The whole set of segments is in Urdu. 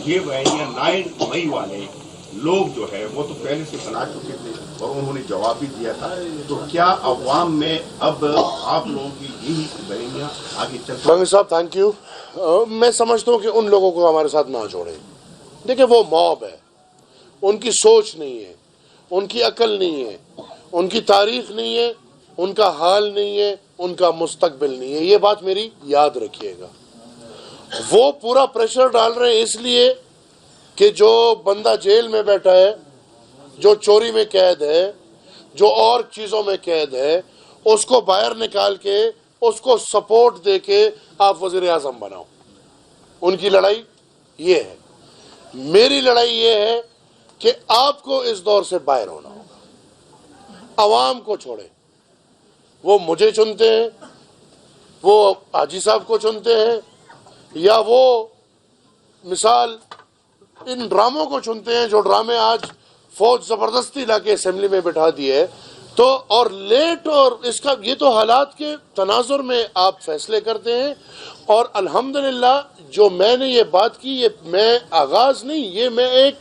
یہ بیانیہ 9 مئی والے لوگ جو ہے وہ تو پہلے سے بنا چکے تھے اور انہوں نے جواب بھی دیا تھا، تو کیا عوام میں اب آپ لوگوں کی یہی بیانیہ آگے چلتا؟ بنگی صاحب تھینک یو. میں سمجھتا ہوں کہ ان لوگوں کو ہمارے ساتھ نہ جوڑیں. دیکھیں وہ موب ہے، ان کی سوچ نہیں ہے، ان کی عقل نہیں ہے، ان کی تاریخ نہیں ہے، ان کا حال نہیں ہے، ان کا مستقبل نہیں ہے. یہ بات میری یاد رکھیے گا. وہ پورا پریشر ڈال رہے ہیں اس لیے کہ جو بندہ جیل میں بیٹھا ہے، جو چوری میں قید ہے، جو اور چیزوں میں قید ہے، اس کو باہر نکال کے اس کو سپورٹ دے کے آپ وزیر اعظم بناؤ. ان کی لڑائی یہ ہے. میری لڑائی یہ ہے کہ آپ کو اس دور سے باہر ہونا ہوگا. عوام کو چھوڑے. وہ مجھے چنتے ہیں، وہ حاجی صاحب کو چنتے ہیں، یا وہ مثال ان ڈراموں کو چنتے ہیں جو ڈرامے آج فوج زبردستی لا کے اسمبلی میں بٹھا دیے. تو اور لیٹ اور اس کا یہ تو حالات کے تناظر میں آپ فیصلے کرتے ہیں. اور الحمدللہ جو میں نے یہ بات کی، یہ میں آغاز نہیں، یہ میں ایک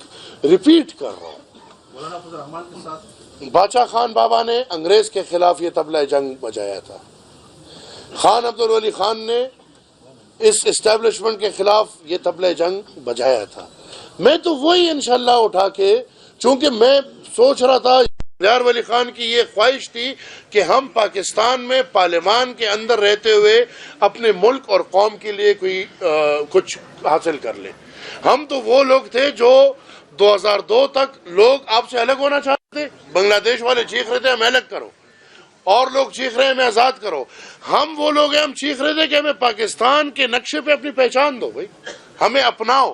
ریپیٹ کر رہا ہوں. مولانا فضل الرحمان کے ساتھ باچا خان بابا نے انگریز کے خلاف یہ طبلہ جنگ بجایا تھا. خان عبدالولی خان نے اس اسٹیبلشمنٹ کے خلاف یہ طبلہ جنگ بجایا تھا. میں تو وہی انشاءاللہ اٹھا کے، چونکہ میں سوچ رہا تھا، یار ولی خان کی یہ خواہش تھی کہ ہم پاکستان میں پارلیمان کے اندر رہتے ہوئے اپنے ملک اور قوم کے لیے کوئی کچھ حاصل کر لیں. ہم تو وہ لوگ تھے جو 2002 تک لوگ آپ سے الگ ہونا چاہتے تھے. بنگلہ دیش والے چیخ رہے تھے ہمیں الگ کرو، اور لوگ چیخ رہے ہیں ہمیں آزاد کرو. ہم وہ لوگ ہیں، ہم چیخ رہے تھے کہ ہمیں پاکستان کے نقشے پہ اپنی پہچان دو بھائی، ہمیں اپناؤ.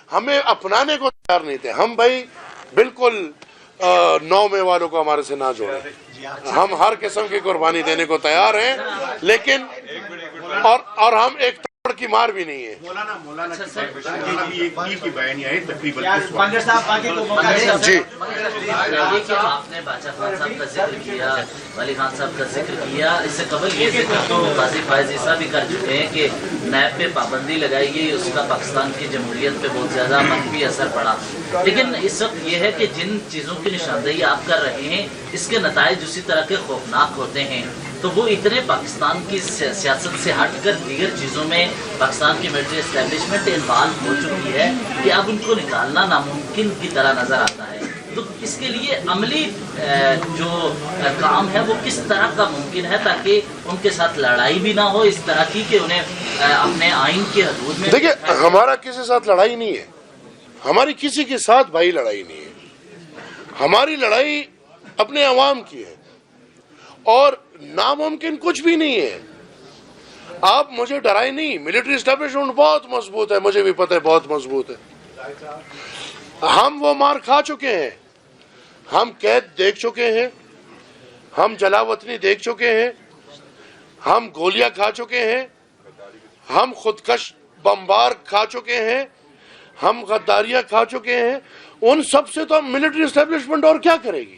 ہمیں اپنانے کو تیار نہیں تھے. ہم بھائی بالکل 9 مئی والوں کو ہمارے سے نہ جوڑیں. ہم ہر قسم کی قربانی دینے کو تیار ہیں، لیکن اور ہم ایک تھپڑ کی مار بھی نہیں ہے. مولانا کی بیانیہ ہے تقریباً جی آپ نے باچا خان صاحب کا ذکر کیا، ولی خان صاحب کا ذکر کیا. اس سے قبل یہ ذکر تو قاضی فائز عیسیٰ بھی کر چکے ہیں کہ نیب پہ پابندی لگائی گئی، اس کا پاکستان کی جمہوریت پہ بہت زیادہ منفی اثر پڑا. لیکن اس وقت یہ ہے کہ جن چیزوں کی نشاندہی آپ کر رہے ہیں، اس کے نتائج اسی طرح کے خوفناک ہوتے ہیں. تو وہ اتنے پاکستان کی سیاست سے ہٹ کر دیگر چیزوں میں پاکستان کی ملٹری اسٹیبلشمنٹ انوالو ہو چکی ہے کہ اب ان کو نکالنا ناممکن کی طرح نظر آتا ہے. تو اس کے لیے عملی جو کام ہے وہ کس طرح کا ممکن ہے تاکہ ان کے ساتھ لڑائی بھی نہ ہو اس طرح کی کہ انہیں اپنے آئین کی حدود میں؟ دیکھیں ہمارا کسی ساتھ لڑائی نہیں ہے، ہماری کسی کے ساتھ بھائی لڑائی نہیں ہے. ہماری لڑائی اپنے عوام کی ہے، اور ناممکن کچھ بھی نہیں ہے. آپ مجھے ڈرائے نہیں. ملٹری اسٹیبلشمنٹ بہت مضبوط ہے، مجھے بھی پتہ ہے بہت مضبوط ہے. ہم وہ مار کھا چکے ہیں، ہم قید دیکھ چکے ہیں، ہم جلاوطنی دیکھ چکے ہیں، ہم گولیاں کھا چکے ہیں، ہم خودکش بمبار کھا چکے ہیں، ہم غداریاں کھا چکے ہیں. ان سب سے تو ملٹری اسٹیبلشمنٹ اور کیا کرے گی؟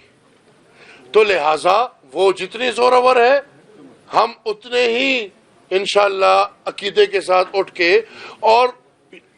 تو لہٰذا وہ جتنی زورور ہے، ہم اتنے ہی انشاءاللہ عقیدے کے ساتھ اٹھ کے، اور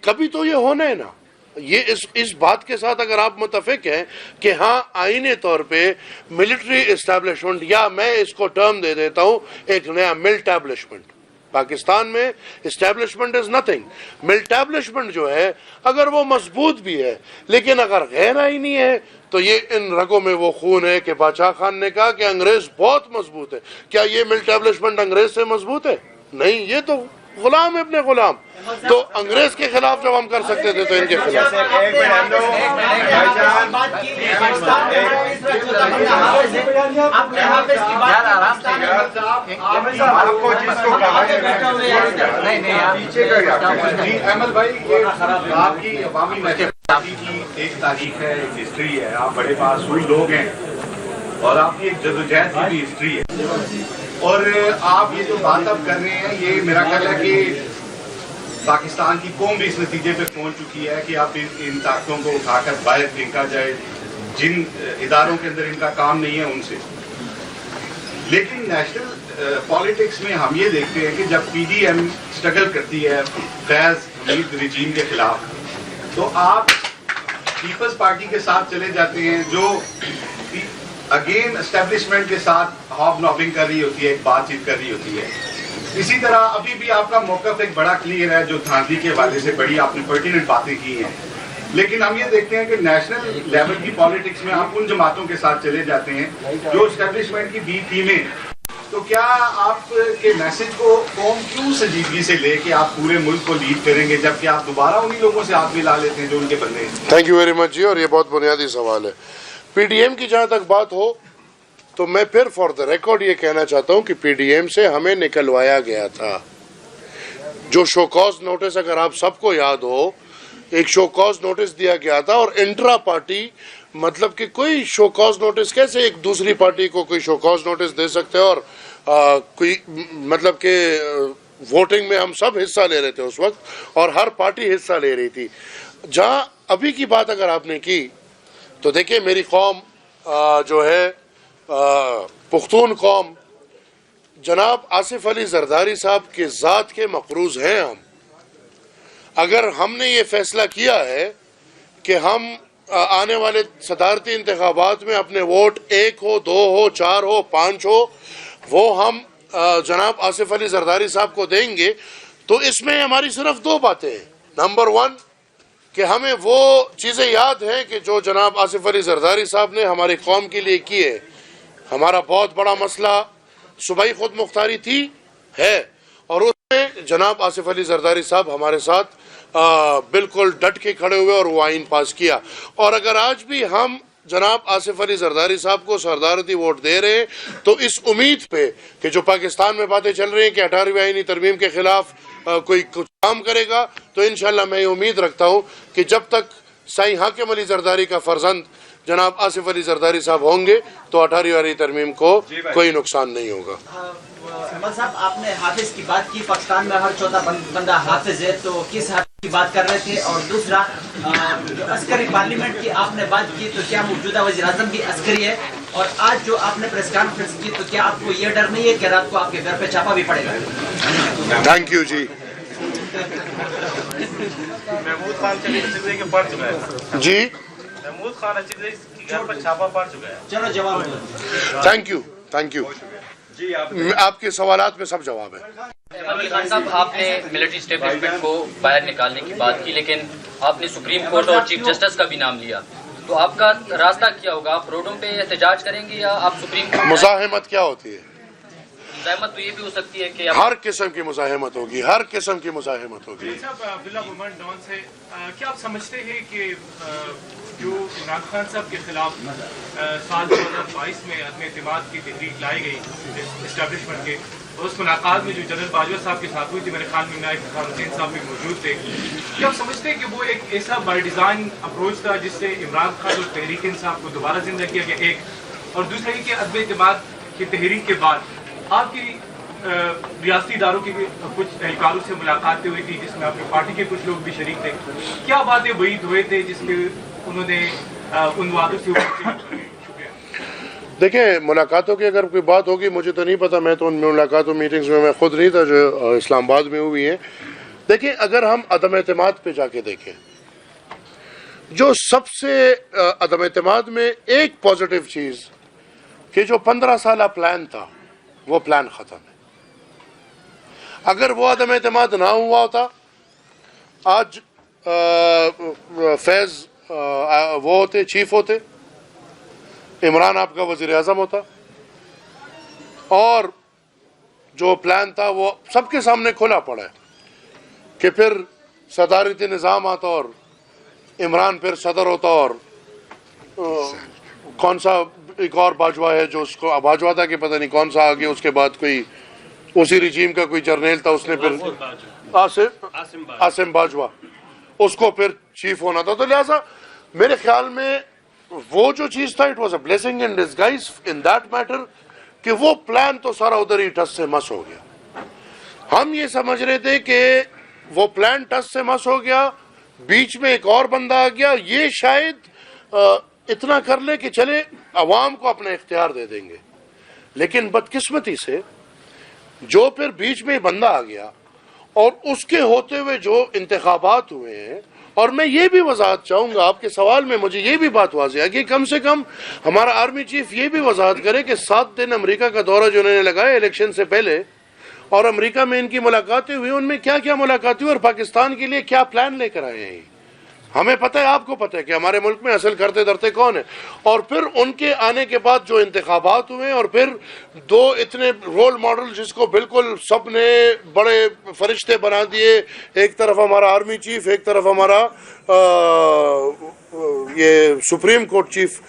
کبھی تو یہ ہونا ہے نا. یہ اس بات کے ساتھ اگر آپ متفق ہیں کہ ہاں آئینی طور پہ ملٹری اسٹیبلشمنٹ، یا میں اس کو ٹرم دے دیتا ہوں ایک نیا ملٹیبلشمنٹ. پاکستان میں اسٹیبلشمنٹ از نتھنگ. ملٹیبلشمنٹ جو ہے اگر وہ مضبوط بھی ہے، لیکن اگر غیر آئینی ہے تو یہ ان رگوں میں وہ خون ہے کہ باچا خان نے کہا کہ انگریز بہت مضبوط ہے. کیا یہ ملٹیبلشمنٹ انگریز سے مضبوط ہے؟ نہیں، یہ تو غلام ابن غلام. تو انگریز کے خلاف جب ہم کر سکتے تھے تو ان کے خلاف. احمد بھائی، آپ کی عوامی کی ایک تاریخ ہے، ایک ہسٹری ہے. آپ بڑے معصوم لوگ ہیں اور آپ کی ایک جدوجہد کی بھی ہسٹری ہے. اور آپ یہ جو بات اب کر رہے ہیں، یہ میرا خیال ہے کہ پاکستان کی قوم بھی اس نتیجے پہ پہنچ چکی ہے کہ اب ان طاقتوں کو اٹھا کر باہر پھینکا جائے، جن اداروں کے اندر ان کا کام نہیں ہے ان سے. لیکن نیشنل پالیٹکس میں ہم یہ دیکھتے ہیں کہ جب پی ڈی ایم اسٹرگل کرتی ہے فیض حمید رجیم کے خلاف، تو آپ پیپلز پارٹی کے ساتھ چلے جاتے ہیں جو اگین اسٹیبلشمنٹ کے ساتھ ہاب نابنگ کر رہی ہوتی ہے, بات چیت کر رہی ہوتی ہے. اسی طرح ابھی بھی آپ کا موقف ایک بڑا کلیئر ہے, جو دھاندلی کے حوالے سے بڑی آپ نے پرٹیننٹ باتیں کی ہیں, لیکن ہم یہ دیکھتے ہیں کہ نیشنل لیول کی پالیٹکس میں آپ ان جماعتوں کے ساتھ چلے جاتے ہیں جو اسٹیبلشمنٹ کی بی ٹیمیں. تو کیا آپ کے میسج کو قوم کیوں سنجیدگی سے لے کے آپ پورے ملک کو لیڈ کریں گے, جبکہ آپ دوبارہ انہی لوگوں سے ہاتھ ملا لیتے ہیں جو ان کے بندے ہیں؟ تھینک یو ویری مچ جی. اور یہ بہت بنیادی سوال ہے. پی ڈی ایم کی جہاں تک بات ہو تو میں پھر فار دا ریکارڈ یہ کہنا چاہتا ہوں کہ پی ڈی ایم سے ہمیں نکلوایا گیا تھا. جو شو کاز نوٹس, اگر آپ سب کو یاد ہو, ایک شو کاز نوٹس دیا گیا تھا, اور انٹرا پارٹی مطلب کہ کوئی شو کاز نوٹس کیسے ایک دوسری پارٹی کو کوئی شو کاز نوٹس دے سکتے ہیں, اور کوئی مطلب کہ ووٹنگ میں ہم سب حصہ لے رہے تھے اس وقت, اور ہر پارٹی حصہ لے رہی تھی. جہاں ابھی کی بات اگر آپ نے کی تو دیکھیں, میری قوم جو ہے پختون قوم, جناب آصف علی زرداری صاحب کے ذات کے مقروض ہیں ہم. اگر ہم نے یہ فیصلہ کیا ہے کہ ہم آنے والے صدارتی انتخابات میں اپنے ووٹ 1 ہو 2 ہو 4 ہو 5 ہو وہ ہم جناب آصف علی زرداری صاحب کو دیں گے, تو اس میں ہماری صرف 2 باتیں ہیں. نمبر 1 کہ ہمیں وہ چیزیں یاد ہیں کہ جو جناب آصف علی زرداری صاحب نے ہماری قوم کے لیے کی ہے. ہمارا بہت بڑا مسئلہ صوبائی خود مختاری تھی ہے, اور اس میں جناب آصف علی زرداری صاحب ہمارے ساتھ بالکل ڈٹ کے کھڑے ہوئے اور وہ آئین پاس کیا. اور اگر آج بھی ہم جناب آصف علی زرداری صاحب کو صدارتی ووٹ دے رہے ہیں تو اس امید پہ کہ جو پاکستان میں باتیں چل رہی ہیں کہ 18ویں آئینی ترمیم کے خلاف کوئی کچھ کام کرے گا, تو انشاءاللہ میں یہ امید رکھتا ہوں کہ جب تک سائیں حاکم علی زرداری کا فرزند جناب آصف علی زرداری صاحب ہوں گے تو 18ویں آئینی ترمیم کو کوئی نقصان نہیں ہوگا. محمد صاحب, آپ نے حافظ کی بات کی, پاکستان میں ہر چوتھا بندہ حافظ ہے, تو کس حافظ کی بات کر رہے تھے؟ اور دوسرا, جو عسکری پارلیمنٹ کی آپ نے بات کی, تو کیا موجودہ وزیر اعظم بھی عسکری ہے؟ اور آج جو آپ نے پریس کانفرنس کی, تو کیا آپ کو یہ ڈر نہیں ہے کہ رات کو آپ کے گھر پہ چھاپا بھی پڑے گا؟ تھینک یو جی. محمود خان کے پڑ چکا ہے جی, محمود خان کے گھر پر چھاپا پڑ چکا ہے. چلو جواب دو. Thank you. آپ کے سوالات میں سب جواب ہے. علی خان صاحب, آپ نے ملٹری اسٹیبلشمنٹ کو باہر نکالنے کی بات کی, لیکن آپ نے سپریم کورٹ اور چیف جسٹس کا بھی نام لیا, تو آپ کا راستہ کیا ہوگا؟ آپ روڈوں پہ احتجاج کریں گے یا آپ سپریم کورٹ؟ مزاحمت کیا ہوتی ہے؟ مزاحمت تو یہ بھی ہو سکتی ہے کہ ہر قسم کی مزاحمت ہوگی, ہر قسم کی مزاحمت ہوگی. صاحب, عبداللہ بومن ڈان سے, کیا آپ سمجھتے ہیں کہ جو عمران خان صاحب کے خلاف سال 2022 میں عدم اعتماد کی تحریک لائی گئی اسٹیبلشمنٹ کے, اس ملاقات میں جو جنرل باجوہ صاحب کے ساتھ ہوئی تھی, میرے خیال میں نائب خان حسین صاحب بھی موجود تھے, کیا آپ سمجھتے ہیں کہ وہ ایک ایسا بائی ڈیزائن اپروچ تھا جس سے عمران خان اور تحریک انصاف کو دوبارہ زندہ کیا گیا؟ ایک, اور دوسرا یہ کہ عدم اعتماد کی تحریک کے بعد آپ کی ریاستی اداروں کے کچھ اہلکاروں سے ملاقاتیں ہوئی تھی جس میں آپ کی پارٹی کے کچھ لوگ بھی شریک تھے, کیا باتیں وعید ہوئے تھے جس میں انہوں نے ان وعدوں سے شکریہ؟ دیکھیں, ملاقاتوں کی اگر کوئی بات ہوگی مجھے تو نہیں پتا, میں تو ان ملاقاتوں میٹنگز میں خود نہیں تھا جو اسلام آباد میں ہوئی ہیں. دیکھیں, اگر ہم عدم اعتماد پہ جا کے دیکھیں, جو سب سے عدم اعتماد میں ایک پازیٹیو چیز کہ جو 15 سالہ پلان تھا وہ پلان ختم ہے. اگر وہ عدم اعتماد نہ ہوا ہوتا, آج فیض وہ ہوتے, چیف ہوتے, عمران آپ کا وزیر اعظم ہوتا, اور جو پلان تھا وہ سب کے سامنے کھلا پڑا ہے کہ پھر صدارتی نظام آتا اور عمران پھر صدر ہوتا, اور کون سا ایک اور باجوہ ہے جو اس کو باجوہ تھا کہ پتہ نہیں کون سا آگے, اس کے بعد کوئی اسی رجیم کا کوئی جرنیل تھا, اس نے پھر عاصم باجوہ, اس کو پھر چیف ہونا تھا. تو لہٰذا میرے خیال میں وہ جو چیز تھا, it was a blessing in disguise in that matter, کہ وہ پلان تو سارا ادھر ہی ٹس سے مس ہو گیا. ہم یہ سمجھ رہے تھے کہ وہ پلان ٹس سے مس ہو گیا, بیچ میں ایک اور بندہ آ گیا, یہ شاید اتنا کر لے کہ چلے عوام کو اپنا اختیار دے دیں گے. لیکن بدقسمتی سے جو پھر بیچ میں بندہ آ گیا, اور اس کے ہوتے ہوئے جو انتخابات ہوئے ہیں اور میں یہ بھی وضاحت چاہوں گا، آپ کے سوال میں مجھے یہ بھی بات واضح ہے کہ کم سے کم ہمارا آرمی چیف یہ بھی وضاحت کرے کہ 7 دن امریکہ کا دورہ جو انہوں نے لگایا الیکشن سے پہلے اور امریکہ میں ان کی ملاقاتیں ہوئی، ان میں کیا کیا ملاقاتیں ہوئی اور پاکستان کے لیے کیا پلان لے کر آئے ہیں۔ ہمیں پتہ ہے، آپ کو پتہ ہے کہ ہمارے ملک میں اصل کرتے درتے کون ہیں، اور پھر ان کے آنے کے بعد جو انتخابات ہوئے اور پھر 2 اتنے رول ماڈل جس کو بالکل سب نے بڑے فرشتے بنا دیے، ایک طرف ہمارا آرمی چیف، ایک طرف ہمارا یہ سپریم کورٹ چیف،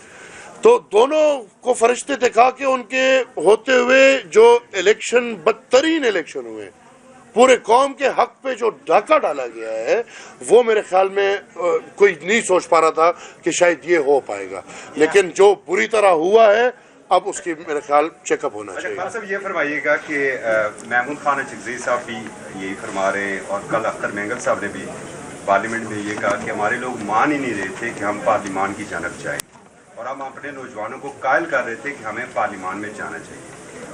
تو دونوں کو فرشتے دکھا کے ان کے ہوتے ہوئے جو الیکشن بدترین الیکشن ہوئے، پورے قوم کے حق پہ جو ڈاکہ ڈالا گیا ہے، وہ میرے خیال میں کوئی نہیں سوچ پا رہا تھا کہ شاید یہ ہو پائے گا، لیکن جو بری طرح ہوا ہے اب اس کی میرے خیال چیک اپ ہونا چاہیے۔ صاحب یہ فرمائیے گا کہ محمود خان اچکزئی صاحب بھی یہی فرما رہے ہیں اور کل اختر مینگل صاحب نے بھی پارلیمنٹ میں یہ کہا کہ ہمارے لوگ مان ہی نہیں رہے تھے کہ ہم پارلیمان کی جانب جائیں، اور ہم اپنے نوجوانوں کو قائل کر رہے تھے کہ ہمیں پارلیمان میں جانا چاہیے،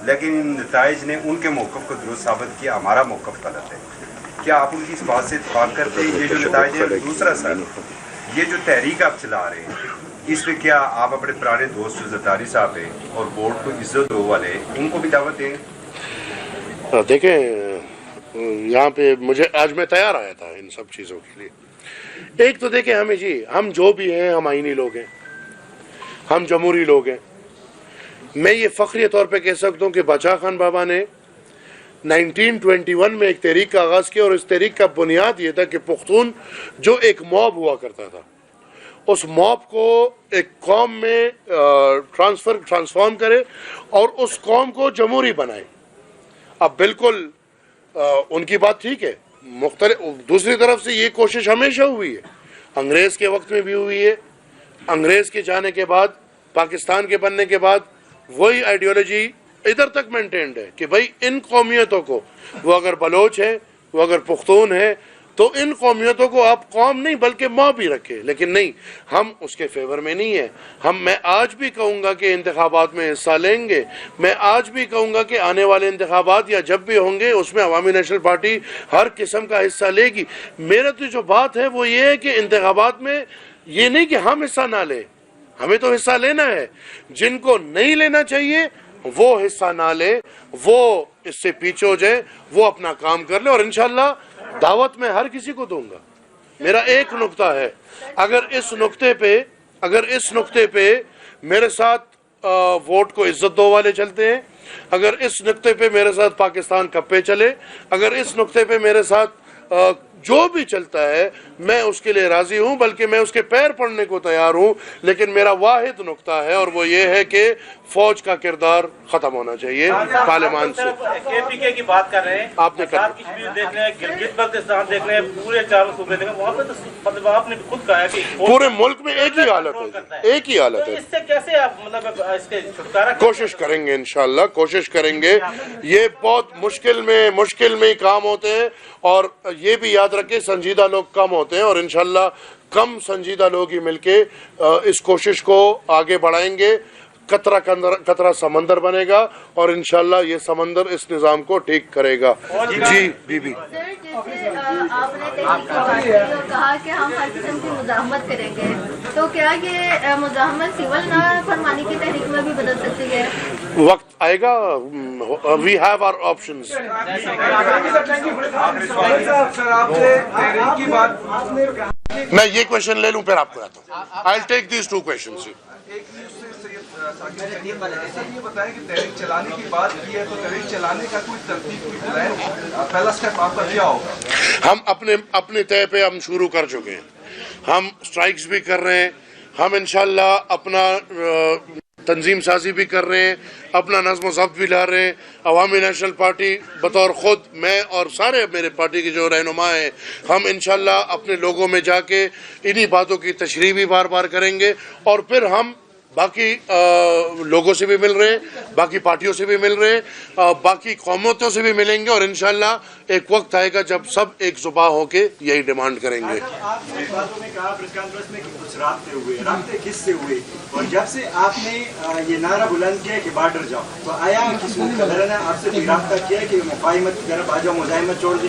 لیکن ان نتائج نے ان کے موقف کو درست ثابت کیا، ہمارا موقف غلط ہے۔ کیا آپ ان کی اس بات سے اتفاق کرتے ہیں؟ یہ جو نتائج ہے، دوسرا سر یہ جو تحریک آپ چلا رہے ہیں اس پہ کیا آپ اپنے پرانے دوست جو زرداری صاحب ہیں اور بورڈ کو عزت دو والے ان کو بھی دعوت دیں؟ دیکھیں یہاں پہ آج میں تیار آیا تھا ان سب چیزوں کے لیے۔ ایک تو دیکھیں ہمیں ہم جو بھی ہیں ہم آئینی لوگ ہیں، ہم جمہوری لوگ ہیں۔ میں یہ فخری طور پہ کہہ سکتا ہوں کہ باچا خان بابا نے 1921 میں ایک تحریک کا آغاز کیا، اور اس تحریک کا بنیاد یہ تھا کہ پختون جو ایک موب ہوا کرتا تھا، اس موب کو ایک قوم میں ٹرانسفارم کرے اور اس قوم کو جمہوری بنائے۔ اب بالکل ان کی بات ٹھیک ہے، دوسری طرف سے یہ کوشش ہمیشہ ہوئی ہے، انگریز کے وقت میں بھی ہوئی ہے، انگریز کے جانے کے بعد، پاکستان کے بننے کے بعد وہی آئیڈیالوجی ادھر تک مینٹینڈ ہے کہ بھائی ان قومیتوں کو، وہ اگر بلوچ ہے، وہ اگر پختون ہے، تو ان قومیتوں کو آپ قوم نہیں بلکہ موب ہی رکھے، لیکن نہیں، ہم اس کے فیور میں نہیں ہیں۔ میں آج بھی کہوں گا کہ انتخابات میں حصہ لیں گے، میں آج بھی کہوں گا کہ آنے والے انتخابات یا جب بھی ہوں گے اس میں عوامی نیشنل پارٹی ہر قسم کا حصہ لے گی۔ میرا تو جو بات ہے وہ یہ ہے کہ انتخابات میں یہ نہیں کہ ہم حصہ نہ لیں، ہمیں تو حصہ لینا ہے، جن کو نہیں لینا چاہیے وہ حصہ نہ لے، وہ اس سے پیچھے ہو جائے، وہ اپنا کام کر لے، اور انشاءاللہ دعوت میں ہر کسی کو دوں گا۔ میرا ایک نقطہ ہے، اگر اس نقطے پہ میرے ساتھ ووٹ کو عزت دو والے چلتے ہیں، اگر اس نقطے پہ میرے ساتھ پاکستان کب پہ چلے، اگر اس نقطے پہ میرے ساتھ جو بھی چلتا ہے میں اس کے لیے راضی ہوں، بلکہ میں اس کے پیر پڑنے کو تیار ہوں، لیکن میرا واحد نقطہ ہے اور وہ یہ ہے کہ فوج کا کردار ختم ہونا چاہیے پارلیمان سے۔ کے پی کے کی بات کر رہے ہیں، آپ نے کشمیر دیکھ رہے ہیں، گلگت بلتستان دیکھ رہے ہیں، پورے 4 صوبے دیکھ رہے ہیں، وہاں پہ تو مطلب آپ نے خود کہا ہے کہ پورے ملک میں ایک ہی حالت ہے، ایک ہی حالت ہے۔ اس سے کیسے آپ مطلب اس کے چھٹکارا کوشش کریں گے، انشاءاللہ کوشش کریں گے۔ یہ بہت مشکل میں کام ہوتے ہیں، اور یہ بھی یاد رکھیں سنجیدہ لوگ کم ہوتے ہیں، اور انشاءاللہ کم سنجیدہ لوگ ہی مل کے اس کوشش کو آگے بڑھائیں گے۔ قطرہ سمندر بنے گا اور انشاءاللہ یہ سمندر اس نظام کو ٹھیک کرے گا۔ جی بی بی سر، جیسے آپ نے تحریک کی بات کی اور کہا کہ ہم ہر قسم کی مزاحمت کریں گے، تو کیا یہ مزاحمت سول نافرمانی کی تحریک میں بھی بدل سکتی ہے؟ وقت آئے گا، وی ہیو آور آپشنز۔ میں یہ کویشچن لے لوں پھر آپ کو آتا ہوں۔ I'll take these 2 questions۔ سر یہ بتائیں کہ تحریک چلانے کی بات کی ہے، تو تحریک چلانے کا کوئی ترتیب، کوئی پلان، پہلا اسٹیپ آپ کا کیا ہوگا؟ ہم اپنے طے پہ ہم شروع کر چکے ہیں، ہم سٹرائکس بھی کر رہے ہیں، ہم انشاءاللہ اپنا تنظیم سازی بھی کر رہے ہیں، اپنا نظم و ضبط بھی لا رہے ہیں۔ عوامی نیشنل پارٹی بطور خود میں اور سارے میرے پارٹی کے جو رہنما ہیں، ہم انشاءاللہ اپنے لوگوں میں جا کے انہی باتوں کی تشریح بھی بار بار کریں گے، اور پھر ہم باقی لوگوں سے بھی مل رہے ہیں، باقی پارٹیوں سے بھی مل رہے ہیں، باقی قوموں سے بھی ملیں گے، اور انشاءاللہ ایک وقت آئے گا جب سب ایک زباں ہو کے یہی ڈیمانڈ کریں گے۔ آپ نے باتوں میں کہا پریس کانفرنس میں کہ کچھ رابطے کس سے ہوئے، اور جب سے آپ نے یہ نعرہ بلند کیا کہ بارڈر جاؤ، تو آیا کسی نے آپ سے کوئی رابطہ کیا کہ مفاہمت کی طرف آ جاؤ، مزاحمت چھوڑ دی؟